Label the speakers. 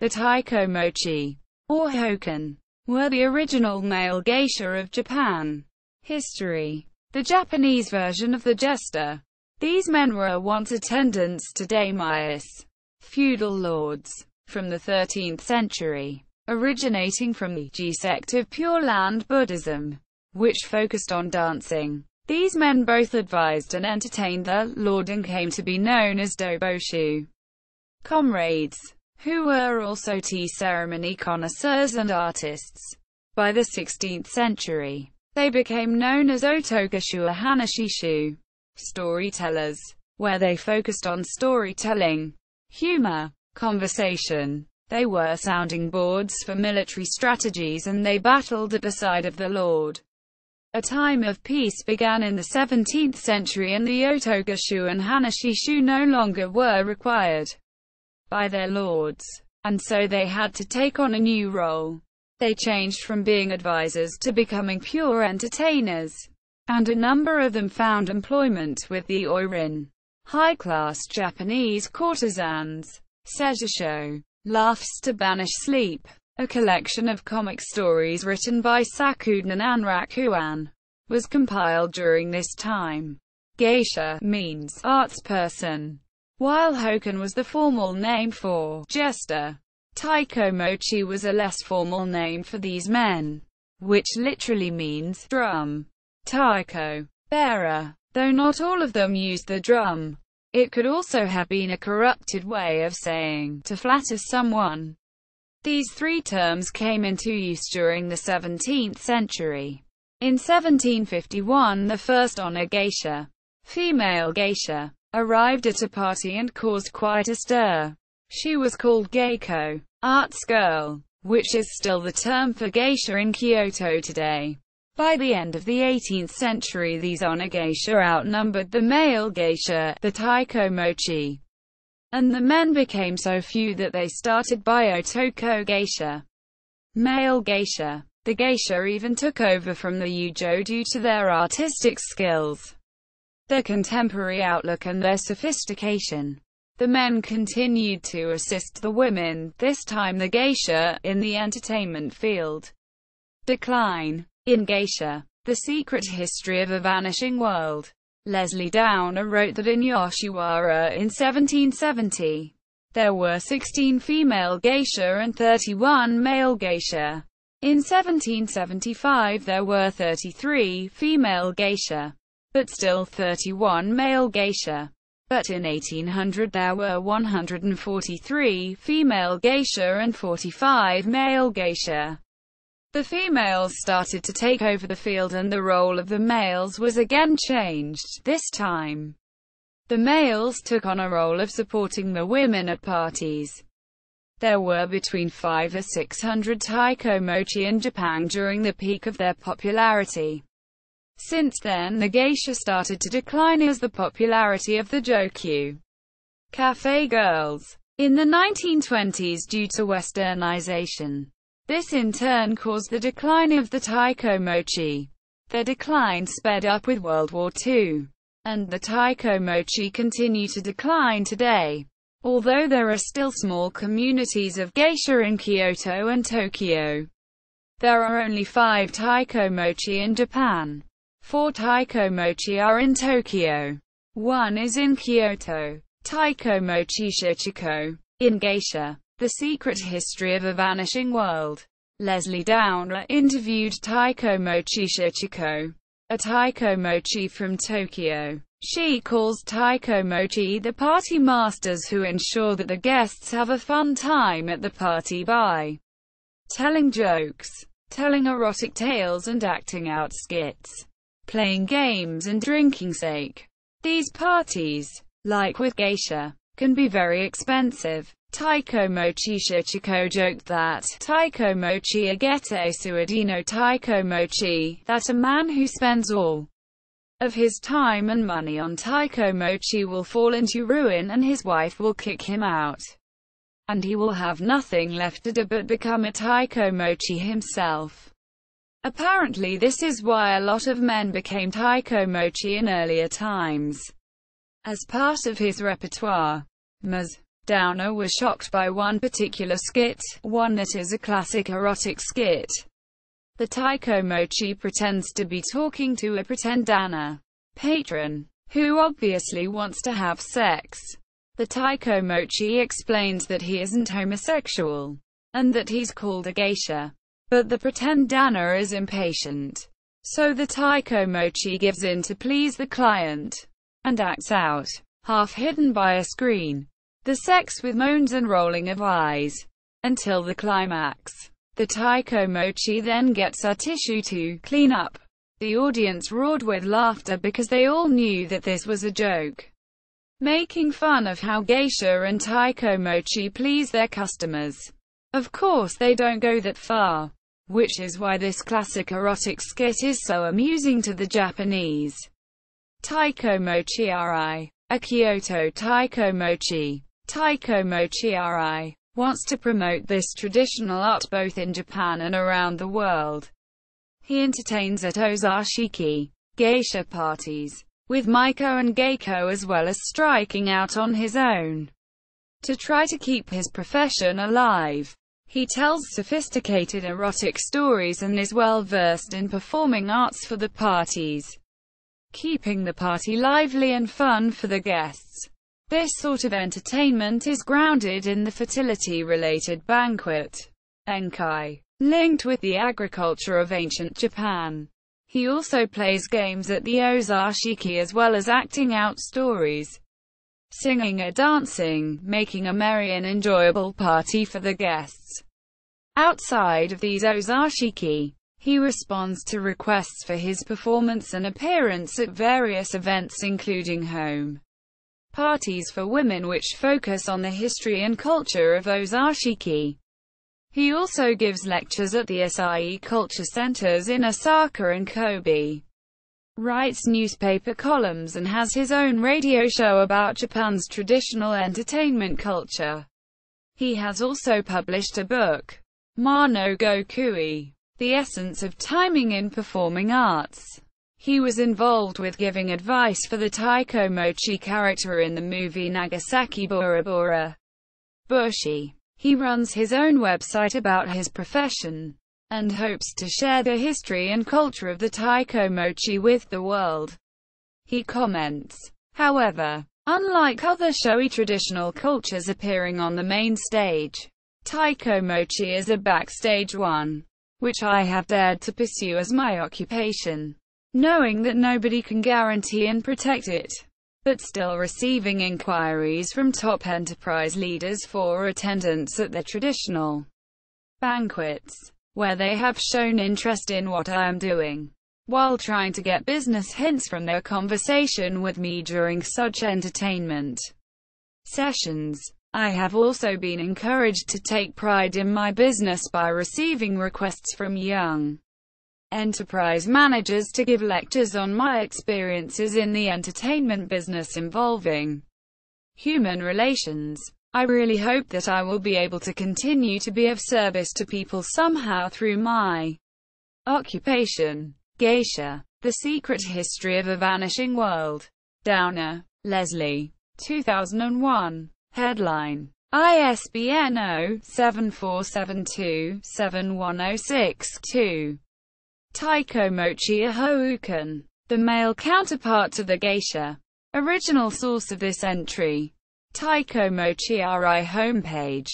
Speaker 1: The Taikomochi, or hōkan, were the original male geisha of Japan. History. The Japanese version of the jester. These men were once attendants to daimyos, feudal lords, from the 13th century, originating from the Ji sect of Pure Land Buddhism, which focused on dancing. These men both advised and entertained the lord and came to be known as doboshu, comrades, who were also tea ceremony connoisseurs and artists. By the 16th century, they became known as otokushu or hanashishu, storytellers, where they focused on storytelling, humor, conversation. They were sounding boards for military strategies and they battled at the side of the lord. A time of peace began in the 17th century and the otokushu and hanashishu no longer were required by their lords, and so they had to take on a new role. They changed from being advisors to becoming pure entertainers, and a number of them found employment with the oirin, high-class Japanese courtesans. Seijusho, Laughs to Banish Sleep, a collection of comic stories written by Sakuden and Rakuan, was compiled during this time. Geisha means arts person, while hōkan was the formal name for jester. Taikomochi was a less formal name for these men, which literally means drum. Taiko, bearer, though not all of them used the drum. It could also have been a corrupted way of saying to flatter someone. These three terms came into use during the 17th century. In 1751, the first honor geisha, female geisha, arrived at a party and caused quite a stir. She was called geiko, arts girl, which is still the term for geisha in Kyoto today. By the end of the 18th century, these honor geisha outnumbered the male geisha, the taikomochi, and the men became so few that they started Byotoko geisha, male geisha. The geisha even took over from the yujo due to their artistic skills, their contemporary outlook and their sophistication. The men continued to assist the women, this time the geisha, in the entertainment field. Decline. In Geisha, The Secret History of a Vanishing World, Leslie Downer wrote that in Yoshiwara in 1770, there were 16 female geisha and 31 male geisha. In 1775 there were 33 female geisha, but still 31 male geisha. But in 1800 there were 143 female geisha and 45 male geisha. The females started to take over the field and the role of the males was again changed. This time, the males took on a role of supporting the women at parties. There were between 500 or 600 taikomochi in Japan during the peak of their popularity. Since then the geisha started to decline as the popularity of the jokyu, cafe girls, in the 1920s due to westernization. This in turn caused the decline of the taikomochi. Their decline sped up with World War II, and the taikomochi continue to decline today. Although there are still small communities of geisha in Kyoto and Tokyo, there are only 5 taikomochi in Japan. 4 taikomochi are in Tokyo. 1 is in Kyoto. Taikomochi Shichiko. In Geisha, The Secret History of a Vanishing World, Leslie Downer interviewed Taikomochi Shichiko, a taikomochi from Tokyo. She calls taikomochi the party masters who ensure that the guests have a fun time at the party by telling jokes, telling erotic tales and acting out skits, playing games and drinking sake. These parties, like with geisha, can be very expensive. Taikomochi Shichiko joked that taikomochi agete suadino taikomochi, that a man who spends all of his time and money on taikomochi will fall into ruin and his wife will kick him out, and he will have nothing left to do but become a taikomochi himself. Apparently this is why a lot of men became taikomochi in earlier times, as part of his repertoire. Ms. Downer was shocked by one particular skit, one that is a classic erotic skit. The Taikomochi pretends to be talking to a pretend Dana patron, who obviously wants to have sex. The Taikomochi explains that he isn't homosexual, and that he's called a geisha. But the pretend Dana is impatient. So the Taikomochi gives in to please the client, and acts out, half hidden by a screen, the sex with moans and rolling of eyes, until the climax. The Taikomochi then gets a tissue to clean up. The audience roared with laughter because they all knew that this was a joke, making fun of how geisha and Taikomochi please their customers. Of course they don't go that far, which is why this classic erotic skit is so amusing to the Japanese. Taikomochi-ri, a Kyoto Taikomochi. Taikomochi-ri wants to promote this traditional art both in Japan and around the world. He entertains at ozashiki, geisha parties, with Maiko and Geiko, as well as striking out on his own to try to keep his profession alive. He tells sophisticated erotic stories and is well versed in performing arts for the parties, keeping the party lively and fun for the guests. This sort of entertainment is grounded in the fertility-related banquet, enkai, linked with the agriculture of ancient Japan. He also plays games at the ozashiki as well as acting out stories, singing or dancing, making a merry and enjoyable party for the guests. Outside of these ozashiki, he responds to requests for his performance and appearance at various events including home parties for women which focus on the history and culture of ozashiki. He also gives lectures at the Asahi Culture Centers in Osaka and Kobe, writes newspaper columns and has his own radio show about Japan's traditional entertainment culture. He has also published a book, Ma no Gokui, The Essence of Timing in Performing Arts. He was involved with giving advice for the Taikomochi character in the movie Nagasaki Bora Bora Bushi. He runs his own website about his profession, and hopes to share the history and culture of the Taikomochi with the world. He comments, however, unlike other showy traditional cultures appearing on the main stage, Taikomochi is a backstage one, which I have dared to pursue as my occupation, knowing that nobody can guarantee and protect it, but still receiving inquiries from top enterprise leaders for attendance at their traditional banquets, where they have shown interest in what I am doing, while trying to get business hints from their conversation with me during such entertainment sessions. I have also been encouraged to take pride in my business by receiving requests from young enterprise managers to give lectures on my experiences in the entertainment business involving human relations. I really hope that I will be able to continue to be of service to people somehow through my occupation. Geisha, The Secret History of a Vanishing World. Downer, Leslie. 2001. Headline. ISBN 0-7472-71062. Taikomochi, a hōkan, the male counterpart to the geisha. Original source of this entry. Taikomochi-ri homepage.